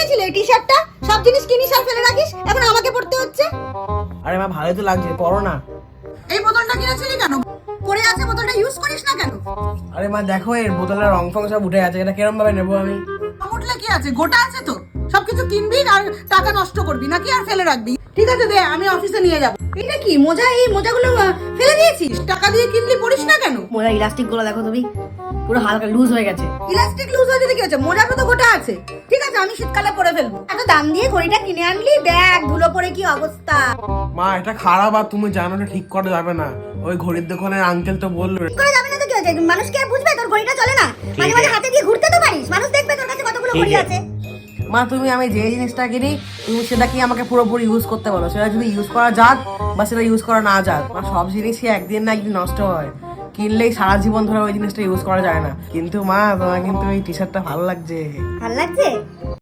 কিনেছিলে এই টি-শার্টটা? সব জিনিস কিনিস আর ফেলে রাখিস, এখন আমাকে পড়তে হচ্ছে। আরে মা ভালোই তো লাগছে, পরো না। এই বোতলটা কিনেছিলি কেন? পড়ে আছে বোতলটা, ইউজ করিস না কেন? আরে মা দেখো, এর বোতলের রং ফং সব উঠে গেছে, এটা কিরম ভাবে নেবো আমি? উঠলে কি আছে, গোটা আছে তো। সবকিছু কিনবি আর টাকা নষ্ট করবি নাকি আর ফেলে রাখবি? ঠিক আছে দে, আমি অফিসে নিয়ে যাব। এটা কি মোজা? এই মোজাগুলো ফেলে দিয়েছিস? টাকা দিয়ে কিনলি, পড়িস না কেন? মোজা ইলাস্টিক গুলো দেখো তুমি, পুরো হালকা লুজ হয়ে গেছে। ইলাস্টিক লুজ হয়ে যেতে কি আছে, মোজাটা তো গোটা আছে। ঠিক আছে, আমি শীতকালে পরে ফেলবো। এত দাম দিয়ে ঘড়িটা কিনে আনলি, দেখ ধুলো পড়ে কি অবস্থা। মা এটা খারাপ, আর তুমি জানো না ঠিক করা যাবে না। ওই ঘড়ির দোকানের আঙ্কেল তো বললো। করে যাবে না তো কি হয়েছে, মানুষ কি আর বুঝবে তোর ঘড়িটা চলে না? মাঝে মাঝে হাতে দিয়ে ঘুরতে তো পারিস, মানুষ দেখবে তোর কাছে কতগুলো ঘড়ি আছে। মা তুমি আমি যে জিনিসটা কিনি তুমি সেটা কি আমাকে পুরোপুরি ইউজ করতে বলো, সেটা যদি ইউজ করা যাক বা সেটা ইউজ করা না যাক। মা সব জিনিসই একদিন না একদিন নষ্ট হয়, কিনলেই সারা জীবন ধরে ওই জিনিসটা ইউজ করা যায় না। কিন্তু মা তোমার কিন্তু এই টি শার্টটা ভালো লাগছে। ভালো লাগছে?